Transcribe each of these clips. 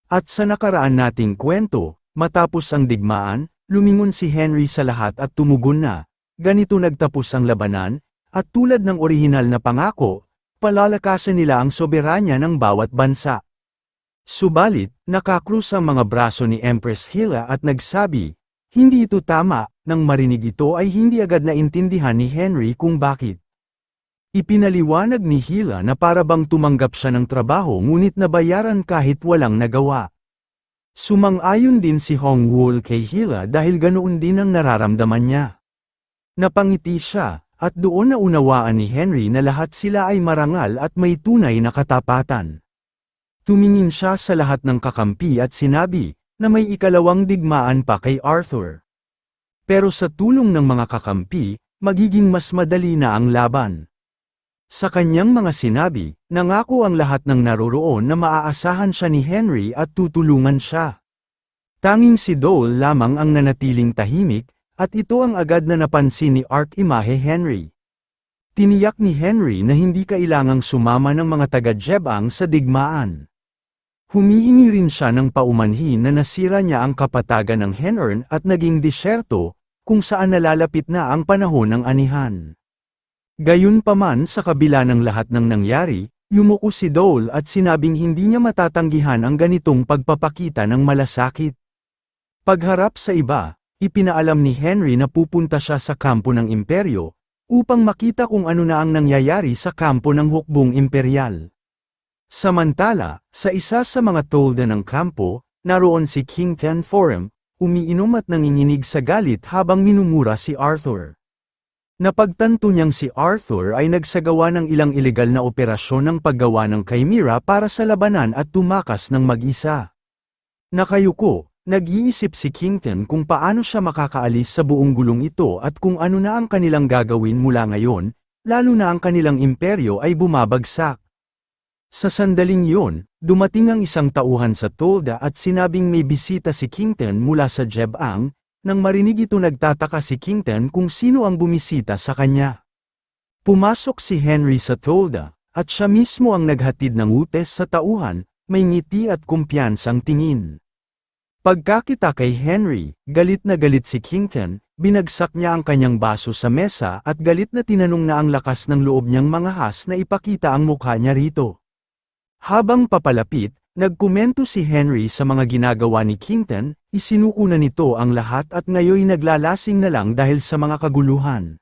At sa nakaraan nating kwento, matapos ang digmaan, lumingon si Henry sa lahat at tumugon na, ganito nagtapos ang labanan, at tulad ng orihinal na pangako, palalakasan nila ang soberanya ng bawat bansa. Subalit, nakakrus ang mga braso ni Empress Hila at nagsabi, hindi ito tama. Nang marinig ito ay hindi agad naintindihan ni Henry kung bakit. Ipinaliwanag ni Hila na para bang tumanggap siya ng trabaho ngunit nabayaran kahit walang nagawa. Sumang-ayon din si Hongwoo kay Hila dahil ganoon din ang nararamdaman niya. Napangiti siya, at doon naunawaan ni Henry na lahat sila ay marangal at may tunay na katapatan. Tumingin siya sa lahat ng kakampi at sinabi, na may ikalawang digmaan pa kay Arthur. Pero sa tulong ng mga kakampi, magiging mas madali na ang laban. Sa kanyang mga sinabi, nangako ang lahat ng naroroon na maaasahan siya ni Henry at tutulungan siya. Tanging si Dole lamang ang nanatiling tahimik, at ito ang agad na napansin ni Archimahe Henry. Tiniyak ni Henry na hindi kailangang sumama ng mga taga-Jebang sa digmaan. Humihingi rin siya ng paumanhin na nasira niya ang kapatagan ng Henern at naging disyerto, kung saan nalalapit na ang panahon ng anihan. Gayunpaman sa kabila ng lahat ng nangyari, yumuko si Dole at sinabing hindi niya matatanggihan ang ganitong pagpapakita ng malasakit. Pagharap sa iba, ipinaalam ni Henry na pupunta siya sa kampo ng imperyo, upang makita kung ano na ang nangyayari sa kampo ng hukbong imperyal. Samantala, sa isa sa mga tolda ng kampo, naroon si King Tenforum, umiinom at nanginginig sa galit habang minumura si Arthur. Napagtanto niyang si Arthur ay nagsagawa ng ilang ilegal na operasyon ng paggawa ng Chimera para sa labanan at tumakas ng mag-isa. Nakayuko, nag-iisip si Kington kung paano siya makakaalis sa buong gulong ito at kung ano na ang kanilang gagawin mula ngayon, lalo na ang kanilang imperyo ay bumabagsak. Sa sandaling yun, dumating ang isang tauhan sa tolda at sinabing may bisita si Kington mula sa Jebang. Nang marinig ito nagtataka si Kington kung sino ang bumisita sa kanya. Pumasok si Henry sa tolda, at siya mismo ang naghatid ng utes sa tauhan, may ngiti at kumpiyansang tingin. Pagkakita kay Henry, galit na galit si Kington, binagsak niya ang kanyang baso sa mesa at galit na tinanong na ang lakas ng loob niyang mangahas na ipakita ang mukha niya rito. Habang papalapit, nagkomento si Henry sa mga ginagawa ni Kington, isinuko na nito ang lahat at ngayoy naglalasing na lang dahil sa mga kaguluhan.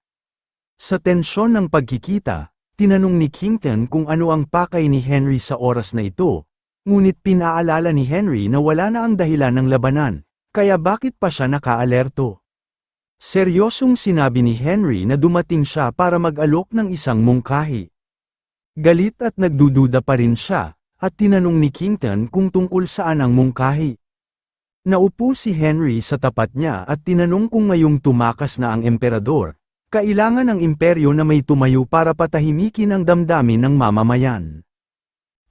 Sa tensyon ng pagkikita, tinanong ni Kington kung ano ang pakay ni Henry sa oras na ito, ngunit pinaalala ni Henry na wala na ang dahilan ng labanan, kaya bakit pa siya nakaalerto. Seryosong sinabi ni Henry na dumating siya para mag-alok ng isang mungkahi. Galit at nagdududa pa rin siya, at tinanong ni Kington kung tungkol saan ang mungkahi. Naupo si Henry sa tapat niya at tinanong kung ngayong tumakas na ang emperador, kailangan ng imperyo na may tumayo para patahimikin ang damdamin ng mamamayan.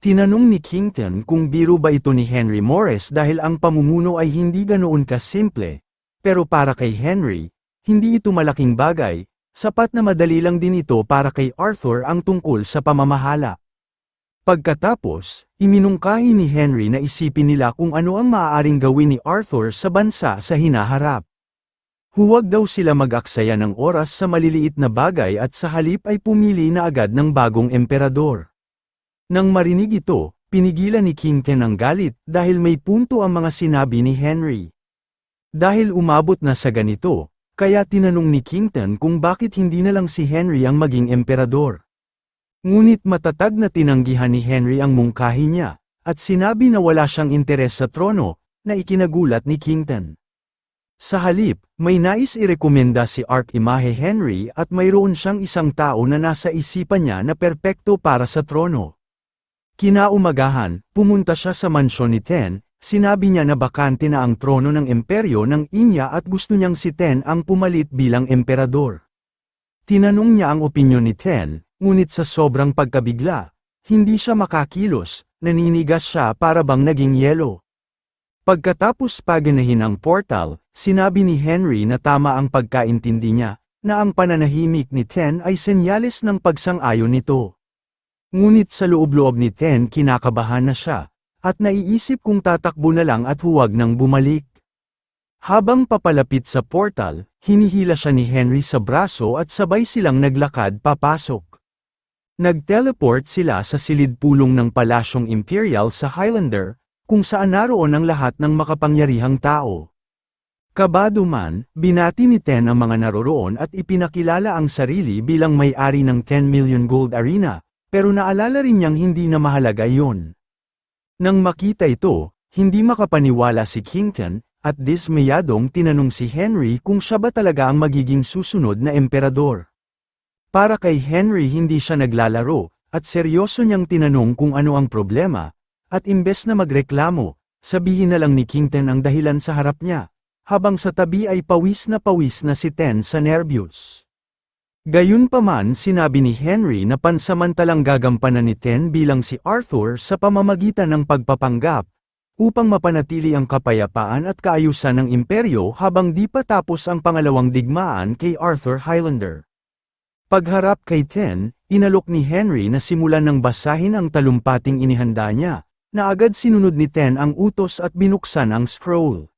Tinanong ni Kington kung biro ba ito ni Henry Morris dahil ang pamumuno ay hindi ganoon kasimple, pero para kay Henry, hindi ito malaking bagay. Sapat na madali lang din ito para kay Arthur ang tungkol sa pamamahala. Pagkatapos, iminungkahi ni Henry na isipin nila kung ano ang maaaring gawin ni Arthur sa bansa sa hinaharap. Huwag daw sila mag-aksaya ng oras sa maliliit na bagay at sa halip ay pumili na agad ng bagong emperador. Nang marinig ito, pinigilan ni Kington ang galit dahil may punto ang mga sinabi ni Henry. Dahil umabot na sa ganito, kaya tinanong ni Kington kung bakit hindi na lang si Henry ang maging emperador. Ngunit matatag na tinanggihan ni Henry ang mungkahi niya, at sinabi na wala siyang interes sa trono, na ikinagulat ni Kington. Sa halip, may nais irekomenda si Archimahe Henry at mayroon siyang isang tao na nasa isipan niya na perpekto para sa trono. Kinaumagahan, pumunta siya sa mansyon ni Ten. Sinabi niya na bakante na ang trono ng imperyo ng Inya at gusto niyang si Ten ang pumalit bilang emperador. Tinanong niya ang opinyon ni Ten, ngunit sa sobrang pagkabigla, hindi siya makakilos, naninigas siya para bang naging yelo. Pagkatapos paganahin ang portal, sinabi ni Henry na tama ang pagkaintindi niya, na ang pananahimik ni Ten ay senyales ng pagsang-ayon nito. Ngunit sa loob-loob ni Ten kinakabahan na siya. at naiisip kung tatakbo na lang at huwag nang bumalik. Habang papalapit sa portal, hinihila siya ni Henry sa braso at sabay silang naglakad papasok. Nag-teleport sila sa silid-pulong ng Palasyong Imperial sa Highlander, kung saan naroon ang lahat ng makapangyarihang tao. Kabado man, binati ni Ten ang mga naroroon at ipinakilala ang sarili bilang may-ari ng 10 million gold arena, pero naalala rin niyang hindi na mahalaga iyon. Nang makita ito, hindi makapaniwala si Kington, at dismayadong tinanong si Henry kung siya ba talaga ang magiging susunod na emperador. Para kay Henry hindi siya naglalaro, at seryoso niyang tinanong kung ano ang problema, at imbes na magreklamo, sabihin na lang ni Kington ang dahilan sa harap niya. Habang sa tabi ay pawis na si Ten sa nervyos. Gayunpaman sinabi ni Henry na pansamantalang gagampanan ni Ten bilang si Arthur sa pamamagitan ng pagpapanggap, upang mapanatili ang kapayapaan at kaayusan ng imperyo habang di pa tapos ang pangalawang digmaan kay Arthur Highlander. Pagharap kay Ten, inalok ni Henry na simulan ng basahin ang talumpating inihanda niya, na agad sinunod ni Ten ang utos at binuksan ang scroll.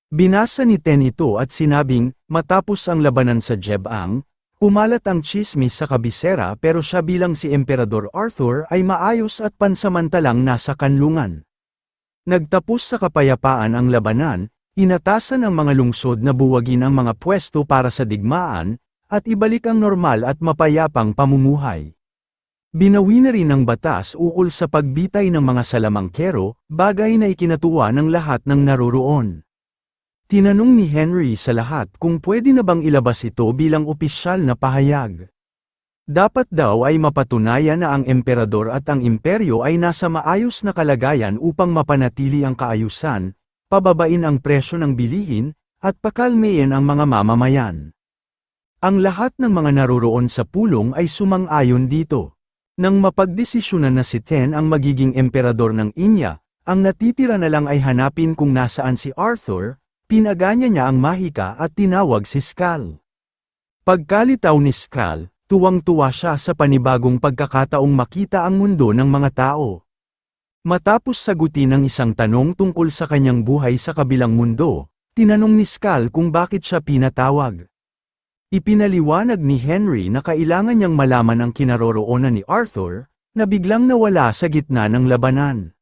Binasa ni Ten ito at sinabing, matapos ang labanan sa Jebang, kumalat ang tsismis sa kabisera pero siya bilang si Emperador Arthur ay maayos at pansamantalang nasa kanlungan. Nagtapos sa kapayapaan ang labanan, inatasan ang mga lungsod na buwagin ang mga pwesto para sa digmaan, at ibalik ang normal at mapayapang pamumuhay. Binawi na rin ang batas ukol sa pagbitay ng mga salamangkero, bagay na ikinatuwa ng lahat ng naroroon. Tinanong ni Henry sa lahat kung pwede na bang ilabas ito bilang opisyal na pahayag. Dapat daw ay mapatunayan na ang emperador at ang imperyo ay nasa maayos na kalagayan upang mapanatili ang kaayusan, pababain ang presyo ng bilihin, at pakalmeyin ang mga mamamayan. Ang lahat ng mga naroroon sa pulong ay sumang-ayon dito. Nang mapagdesisyonan na si Ten ang magiging emperador ng Inya, ang natitira na lang ay hanapin kung nasaan si Arthur. Pinaganya niya ang mahika at tinawag si Skal. Pagkalitaw ni Skal, tuwang-tuwa siya sa panibagong pagkakataong makita ang mundo ng mga tao. Matapos sagutin ang isang tanong tungkol sa kanyang buhay sa kabilang mundo, tinanong ni Skal kung bakit siya pinatawag. Ipinaliwanag ni Henry na kailangan niyang malaman ang kinaroroonan ni Arthur, na biglang nawala sa gitna ng labanan.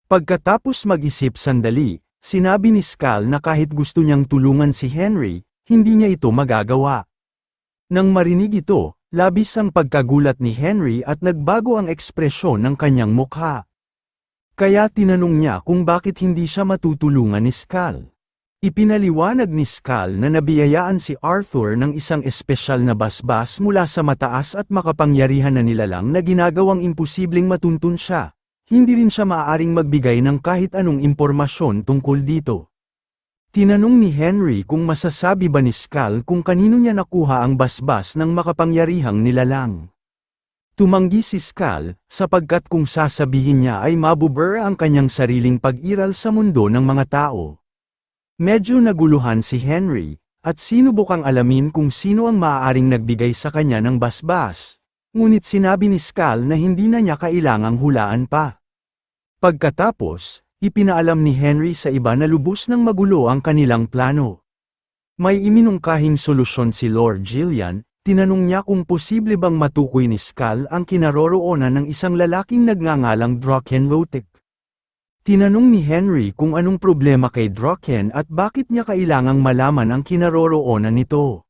Pagkatapos mag-isip sandali, sinabi ni Skal na kahit gusto niyang tulungan si Henry, hindi niya ito magagawa. Nang marinig ito, labis ang pagkagulat ni Henry at nagbago ang ekspresyon ng kanyang mukha. Kaya tinanong niya kung bakit hindi siya matutulungan ni Skal. Ipinaliwanag ni Skal na nabiyayaan si Arthur ng isang espesyal na basbas mula sa mataas at makapangyarihan na nilalang na ginagawang imposibleng matuntun siya. Hindi rin siya maaaring magbigay ng kahit anong impormasyon tungkol dito. Tinanong ni Henry kung masasabi ba ni Skal kung kanino niya nakuha ang basbas ng makapangyarihang nilalang. Tumanggi si Skal, sapagkat kung sasabihin niya ay mabubura ang kanyang sariling pag-iral sa mundo ng mga tao. Medyo naguluhan si Henry, at sinubukang alamin kung sino ang maaaring nagbigay sa kanya ng basbas. Ngunit sinabi ni Skal na hindi na niya kailangang hulaan pa. Pagkatapos, ipinaalam ni Henry sa iba na lubos ng magulo ang kanilang plano. May iminungkahing solusyon si Lord Gillian, tinanong niya kung posible bang matukoy ni Skal ang kinaroroonan ng isang lalaking nagngangalang Drachenlothic. Tinanong ni Henry kung anong problema kay Drachen at bakit niya kailangang malaman ang kinaroroonan nito.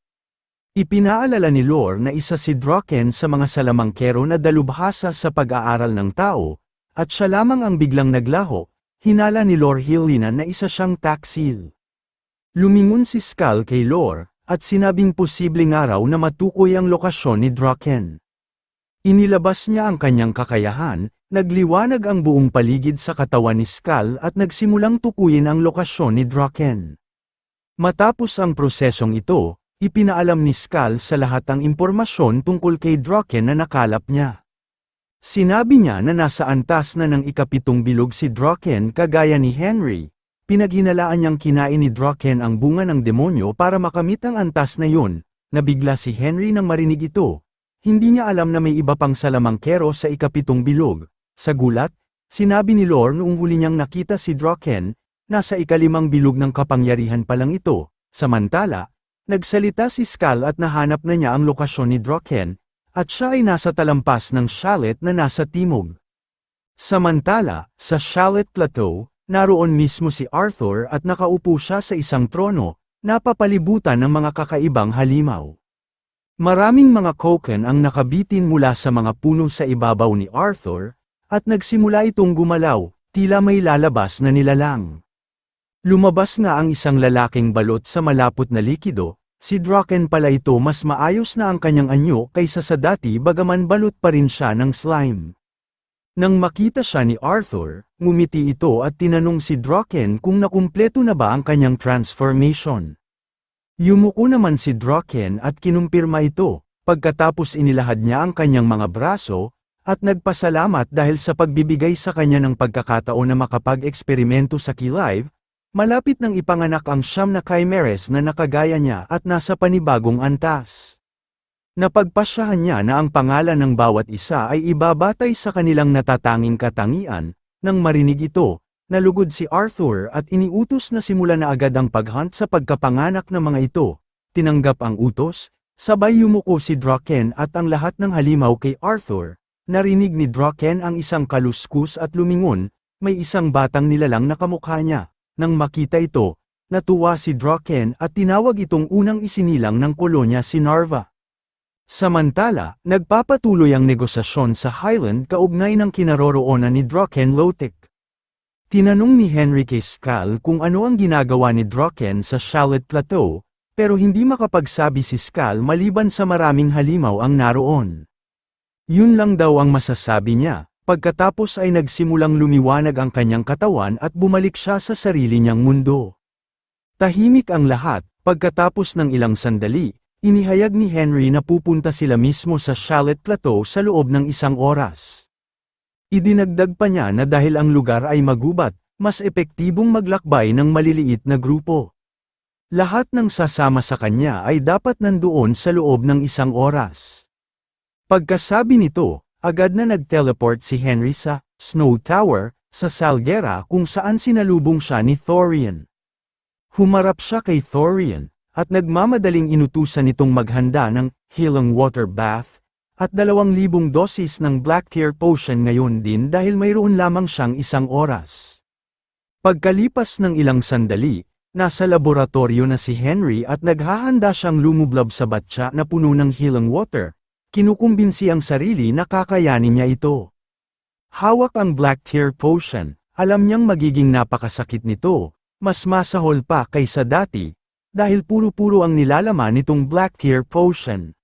Ipinaalala ni Lore na isa si Drachen sa mga salamangkero na dalubhasa sa pag-aaral ng tao, at siya lamang ang biglang naglaho. Hinala ni Lore Hilinan na isa siyang taksil. Lumingon si Skal kay Lore, at sinabing posibleng araw na matukoy ang lokasyon ni Drachen. Inilabas niya ang kanyang kakayahan, nagliwanag ang buong paligid sa katawan ni Skal at nagsimulang tukuyin ang lokasyon ni Drachen. Matapos ang prosesong ito, ipinaalam ni Skal sa lahat ang impormasyon tungkol kay Drachen na nakalap niya. Sinabi niya na nasa antas na ng ikapitong bilog si Drachen kagaya ni Henry. Pinaghinalaan niyang kinain ni Drachen ang bunga ng demonyo para makamit ang antas na yun. Nabigla si Henry nang marinig ito. Hindi niya alam na may iba pang salamangkero sa ikapitong bilog. Sa gulat, Sinabi ni Lore noong huli niyang nakita si Draken, nasa ikalimang bilog ng kapangyarihan pa lang ito. Samantala, nagsalita si Skull at nahanap na niya ang lokasyon ni Draken, at siya ay nasa talampas ng Shallot na nasa timog. Samantala, sa Shallot Plateau, naroon mismo si Arthur at nakaupo siya sa isang trono, napapalibutan ng mga kakaibang halimaw. Maraming mga koken ang nakabitin mula sa mga puno sa ibabaw ni Arthur, at nagsimula itong gumalaw, tila may lalabas na nilalang. Lumabas nga ang isang lalaking balot sa malapot na likido, si Draken pala ito mas maayos na ang kanyang anyo kaysa sa dati bagaman balot pa rin siya ng slime. Nang makita siya ni Arthur, ngumiti ito at tinanong si Draken kung nakumpleto na ba ang kanyang transformation. Yumuko naman si Draken at kinumpirma ito, pagkatapos inilahad niya ang kanyang mga braso, at nagpasalamat dahil sa pagbibigay sa kanya ng pagkakataon na makapag-eksperimento sa Key-Live, malapit nang ipanganak ang 9 na Chimeres na nakagaya niya at nasa panibagong antas. Napagpasyahan niya na ang pangalan ng bawat isa ay ibabatay sa kanilang natatanging katangian. Nang marinig ito, nalugod si Arthur at iniutos na simulan na agad ang paghunt sa pagkapanganak ng mga ito. Tinanggap ang utos, sabay yumuko si Draken at ang lahat ng halimaw kay Arthur. Narinig ni Draken ang isang kaluskus at lumingon, may isang batang nilalang na kamukha niya. Nang makita ito, natuwa si Draken at tinawag itong unang isinilang ng kolonya si Narva. Samantala, nagpapatuloy ang negosasyon sa Highland kaugnay ng kinaroroonan ni Draken Lotek. Tinanong ni Henry kay Skull kung ano ang ginagawa ni Draken sa Shallot Plateau, pero hindi makapagsabi si Skull maliban sa maraming halimaw ang naroon. Yun lang daw ang masasabi niya, pagkatapos ay nagsimulang lumiwanag ang kanyang katawan at bumalik siya sa sarili niyang mundo. Tahimik ang lahat, pagkatapos ng ilang sandali, inihayag ni Henry na pupunta sila mismo sa Shallot Plateau sa loob ng 1 oras. Idinagdag pa niya na dahil ang lugar ay magubat, mas epektibong maglakbay ng maliliit na grupo. Lahat ng sasama sa kanya ay dapat nandoon sa loob ng 1 oras. Pagkasabi nito, agad na nag-teleport si Henry sa Snow Tower, sa Salguera kung saan sinalubong siya ni Thorian. Humarap siya kay Thorian, at nagmamadaling inutusan nitong maghanda ng Healing Water Bath, at 2,000 dosis ng Black Tear Potion ngayon din dahil mayroon lamang siyang 1 oras. Pagkalipas ng ilang sandali, nasa laboratorio na si Henry at naghahanda siyang lumublob sa batya na puno ng healing water. Kinukumbinsi ang sarili na kakayanin niya ito. Hawak ang Black Tear Potion, alam niyang magiging napakasakit nito, mas masahol pa kaysa dati, dahil puro-puro ang nilalaman nitong Black Tear Potion.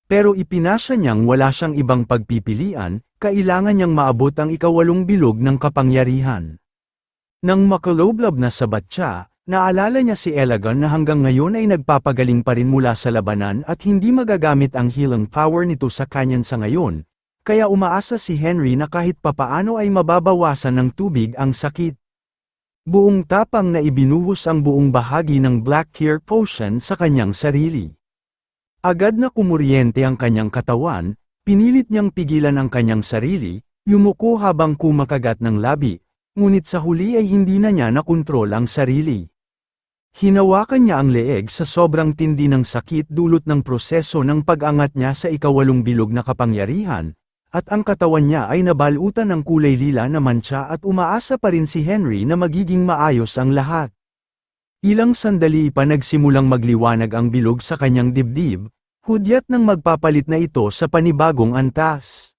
Pero ipinasya niyang wala siyang ibang pagpipilian, kailangan niyang maabot ang 8 bilog ng kapangyarihan. Nang makaloblab na sa batya, naalala niya si Elagon na hanggang ngayon ay nagpapagaling pa rin mula sa labanan at hindi magagamit ang healing power nito sa kanyan sa ngayon, kaya umaasa si Henry na kahit papaano ay mababawasan ng tubig ang sakit. Buong tapang na ibinuhos ang buong bahagi ng Black Tear Potion sa kanyang sarili. Agad na kumuryente ang kanyang katawan, pinilit niyang pigilan ang kanyang sarili, yumuko habang kumakagat ng labi, ngunit sa huli ay hindi na niya nakontrol ang sarili. Hinawakan niya ang leeg sa sobrang tindi ng sakit dulot ng proseso ng pag-angat niya sa 8 bilog na kapangyarihan, at ang katawan niya ay nabalutan ng kulay lila na mantsa at umaasa pa rin si Henry na magiging maayos ang lahat. Ilang sandali pa nagsimulang magliwanag ang bilog sa kanyang dibdib, hudyat nang magpapalit na ito sa panibagong antas.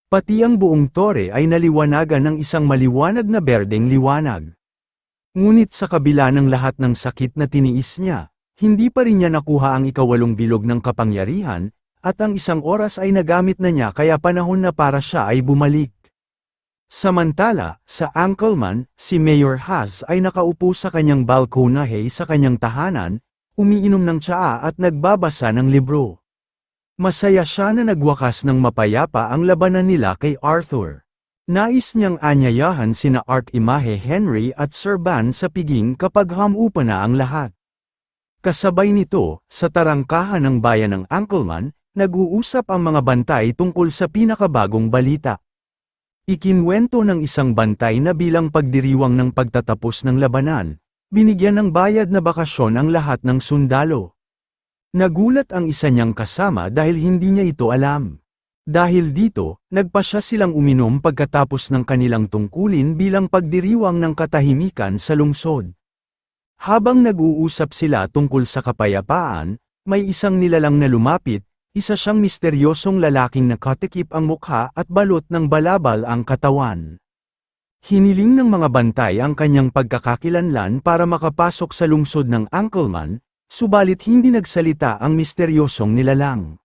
Pati ang buong tore ay naliwanagan ng isang maliwanag na berdeng liwanag. Ngunit sa kabila ng lahat ng sakit na tiniis niya, hindi pa rin niya nakuha ang 8 bilog ng kapangyarihan, at ang 1 oras ay nagamit na niya kaya panahon na para siya ay bumalik. Samantala, sa Ankelman, si Mayor Haz ay nakaupo sa kanyang balkonahe sa kanyang tahanan, umiinom ng tsaa at nagbabasa ng libro. Masaya siya na nagwakas ng mapayapa ang labanan nila kay Arthur. Nais niyang anyayahan sina Archimahe Henry at Sir Ban sa piging kapag hamupa na ang lahat. Kasabay nito, sa tarangkahan ng bayan ng Ankelman, nag-uusap ang mga bantay tungkol sa pinakabagong balita. Ikinwento ng isang bantay na bilang pagdiriwang ng pagtatapos ng labanan, binigyan ng bayad na bakasyon ang lahat ng sundalo. Nagulat ang isa niyang kasama dahil hindi niya ito alam. Dahil dito, nagpasya silang uminom pagkatapos ng kanilang tungkulin bilang pagdiriwang ng katahimikan sa lungsod. Habang nag-uusap sila tungkol sa kapayapaan, may isang nilalang na lumapit, isa siyang misteryosong lalaking nakatikip ang mukha at balot ng balabal ang katawan. Hiniling ng mga bantay ang kanyang pagkakakilanlan para makapasok sa lungsod ng Angkelman, subalit hindi nagsalita ang misteryosong nilalang.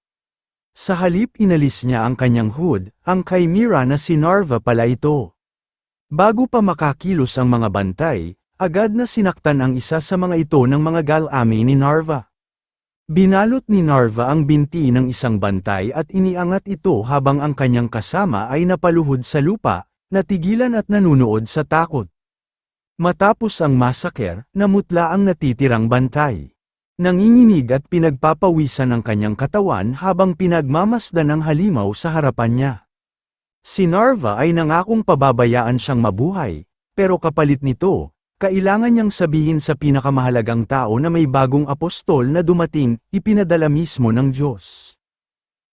Sa halip inalis niya ang kanyang hood, ang chimera na si Narva pala ito. Bago pa makakilos ang mga bantay, agad na sinaktan ang isa sa mga ito ng mga galami ni Narva. Binalot ni Narva ang binti ng isang bantay at iniangat ito habang ang kanyang kasama ay napaluhod sa lupa, natigilan at nanunood sa takot. Matapos ang masaker, namutla ang natitirang bantay. Nanginginig at pinagpapawisan ang kanyang katawan habang pinagmamasdan ng halimaw sa harapan niya. Si Narva ay nangakong pababayaan siyang mabuhay, pero kapalit nito, kailangan niyang sabihin sa pinakamahalagang tao na may bagong apostol na dumating, ipinadala mismo ng Diyos.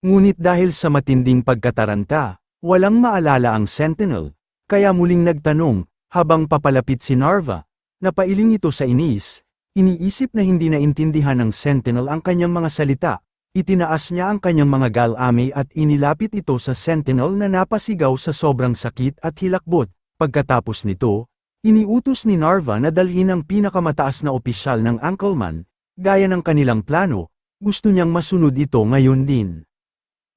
Ngunit dahil sa matinding pagkataranta, walang maalala ang sentinel, kaya muling nagtanong, habang papalapit si Narva, napailing ito sa inis. Iniisip na hindi naintindihan ng sentinel ang kanyang mga salita, itinaas niya ang kanyang mga galami at inilapit ito sa sentinel na napasigaw sa sobrang sakit at hilakbot. Pagkatapos nito, iniutos ni Narva na dalhin ang pinakamataas na opisyal ng Angkelman, gaya ng kanilang plano, gusto niyang masunod ito ngayon din.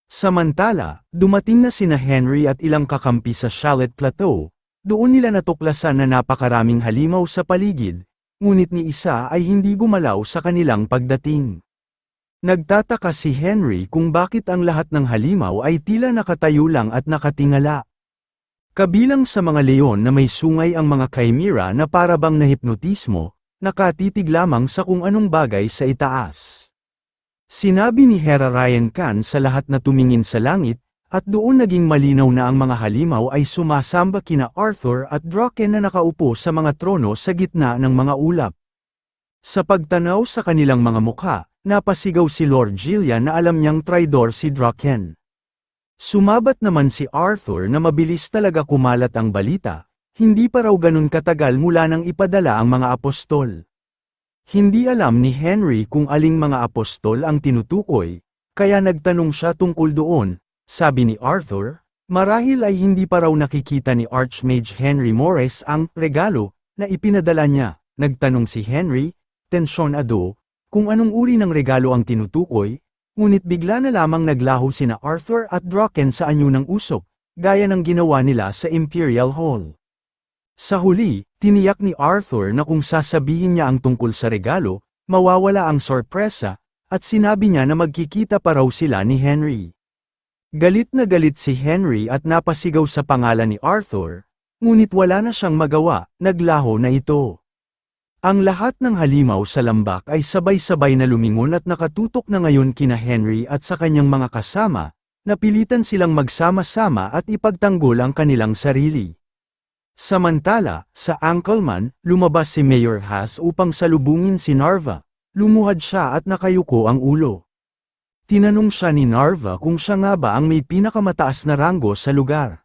Samantala, dumating na sina Henry at ilang kakampi sa Shallot Plateau, doon nila natuklasan na napakaraming halimaw sa paligid. Ngunit ni isa ay hindi gumalaw sa kanilang pagdating. Nagtataka si Henry kung bakit ang lahat ng halimaw ay tila nakatayo lang at nakatingala. Kabilang sa mga leon na may sungay ang mga chimera na parabang nahipnotismo, nakatitig lamang sa kung anong bagay sa itaas. Sinabi ni Hera Ryan Khan sa lahat na tumingin sa langit, at doon naging malinaw na ang mga halimaw ay sumasamba kina Arthur at Draken na nakaupo sa mga trono sa gitna ng mga ulap. Sa pagtanaw sa kanilang mga mukha, napasigaw si Lord Gillian na alam niyang traidor si Draken. Sumabat naman si Arthur na mabilis talaga kumalat ang balita, hindi pa raw ganun katagal mula nang ipadala ang mga apostol. Hindi alam ni Henry kung aling mga apostol ang tinutukoy, kaya nagtanong siya tungkol doon. Sabi ni Arthur, marahil ay hindi pa raw nakikita ni Archmage Henry Morris ang regalo na ipinadala niya. Nagtanong si Henry, tensyonado, kung anong uri ng regalo ang tinutukoy, ngunit bigla na lamang naglaho sina Arthur at Draken sa anyo ng usok, gaya ng ginawa nila sa Imperial Hall. Sa huli, tiniyak ni Arthur na kung sasabihin niya ang tungkol sa regalo, mawawala ang sorpresa, at sinabi niya na magkikita pa raw sila ni Henry. Galit na galit si Henry at napasigaw sa pangalan ni Arthur, ngunit wala na siyang magawa, naglaho na ito. Ang lahat ng halimaw sa lambak ay sabay-sabay na lumingon at nakatutok na ngayon kina Henry at sa kanyang mga kasama, napilitan silang magsama-sama at ipagtanggol ang kanilang sarili. Samantala, sa Angkelman, lumabas si Mayor Haas upang salubungin si Narva, lumuhad siya at nakayuko ang ulo. Tinanong siya ni Narva kung siya nga ba ang may pinakamataas na ranggo sa lugar.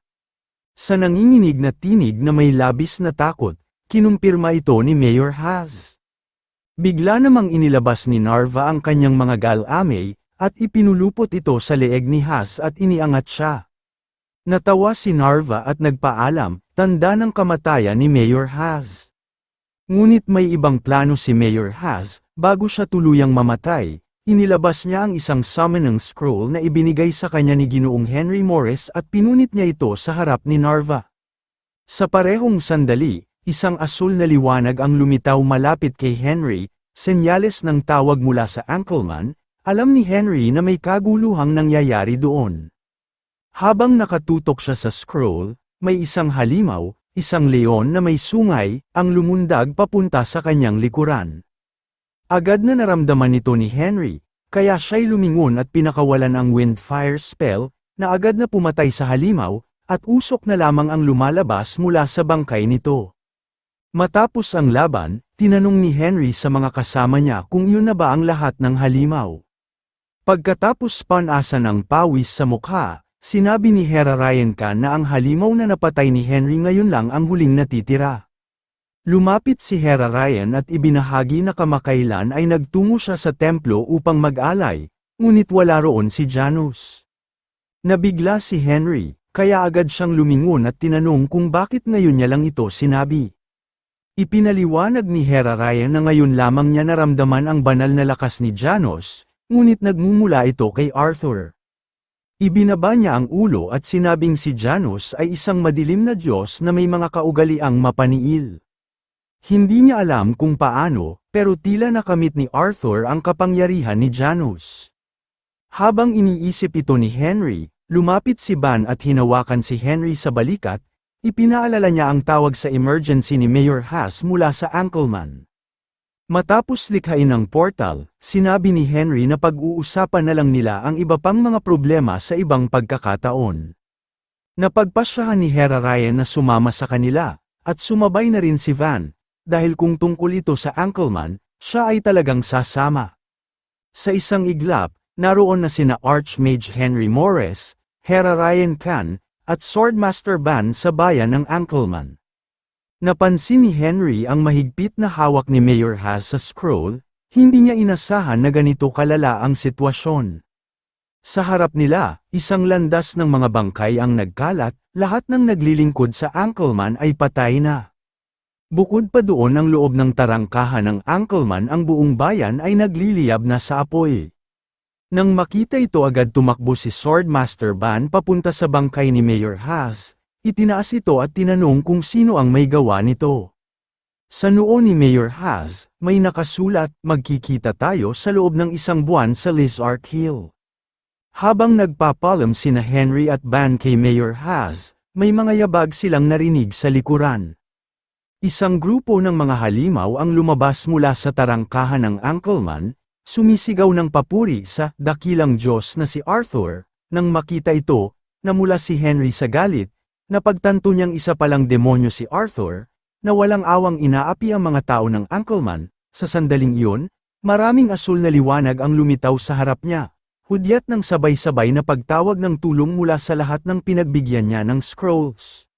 Sa nanginginig na tinig na may labis na takot, kinumpirma ito ni Mayor Haas. Bigla namang inilabas ni Narva ang kanyang mga galame, at ipinulupot ito sa leeg ni Haas at iniangat siya. Natawa si Narva at nagpaalam, tanda ng kamatayan ni Mayor Haas. Ngunit may ibang plano si Mayor Haas, bago siya tuluyang mamatay. Inilabas niya ang isang summoning scroll na ibinigay sa kanya ni Ginoong Henry Morris at pinunit niya ito sa harap ni Narva. Sa parehong sandali, isang asul na liwanag ang lumitaw malapit kay Henry, senyales ng tawag mula sa Angkelman. Alam ni Henry na may kaguluhang nangyayari doon. Habang nakatutok siya sa scroll, may isang halimaw, isang leon na may sungay, ang lumundag papunta sa kanyang likuran. Agad na naramdaman nito ni Henry, kaya siya'y lumingon at pinakawalan ang Windfire spell, na agad na pumatay sa halimaw, at usok na lamang ang lumalabas mula sa bangkay nito. Matapos ang laban, tinanong ni Henry sa mga kasama niya kung yun na ba ang lahat ng halimaw. Pagkatapos panasan ng pawis sa mukha, sinabi ni Hera Ryan Khan na ang halimaw na napatay ni Henry ngayon lang ang huling natitira. Lumapit si Hera Ryan at ibinahagi na kamakailan ay nagtungo siya sa templo upang mag-alay, ngunit wala roon si Janus. Nabigla si Henry, kaya agad siyang lumingon at tinanong kung bakit ngayon niya lang ito sinabi. Ipinaliwanag ni Hera Ryan na ngayon lamang niya naramdaman ang banal na lakas ni Janus, ngunit nagmumula ito kay Arthur. Ibinaba niya ang ulo at sinabing si Janus ay isang madilim na Diyos na may mga kaugaliang mapaniil. Hindi niya alam kung paano, pero tila nakamit ni Arthur ang kapangyarihan ni Janus. Habang iniisip ito ni Henry, lumapit si Ban at hinawakan si Henry sa balikat. Ipinaalala niya ang tawag sa emergency ni Mayor Haas mula sa Ankleman. Matapos likhain ang portal, sinabi ni Henry na pag-uusapan na lang nila ang iba pang mga problema sa ibang pagkakataon. Napagpasyahan ni Hera Ryan na sumama sa kanila, at sumabay na rin si Van, dahil kung tungkol ito sa Ankleman, siya ay talagang sasama. Sa isang iglap, naroon na sina Archmage Henry Morris, Hera Ryan Khan, at Swordmaster Ban sa bayan ng Ankleman. Napansin ni Henry ang mahigpit na hawak ni Mayor Haas sa scroll, hindi niya inasahan na ganito kalala ang sitwasyon. Sa harap nila, isang landas ng mga bangkay ang nagkalat, lahat ng naglilingkod sa Ankleman ay patay na. Bukod pa doon ang loob ng tarangkahan ng Ankleman ang buong bayan ay nagliliyab na sa apoy. Nang makita ito agad tumakbo si Swordmaster Ban papunta sa bangkay ni Mayor Haas, itinaas ito at tinanong kung sino ang may gawa nito. Sa noo ni Mayor Haas, may nakasulat, magkikita tayo sa loob ng 1 buwan sa Lizark Hill. Habang nagpapalam sina Henry at Ban kay Mayor Haas, may mga yabag silang narinig sa likuran. Isang grupo ng mga halimaw ang lumabas mula sa tarangkahan ng Ankleman, sumisigaw ng papuri sa dakilang Diyos na si Arthur. Nang makita ito, namula si Henry sa galit, napagtanto niyang isa palang demonyo si Arthur, na walang awang inaapi ang mga tao ng Ankleman. Sa sandaling iyon, maraming asul na liwanag ang lumitaw sa harap niya, hudyat ng sabay-sabay na pagtawag ng tulong mula sa lahat ng pinagbigyan niya ng scrolls.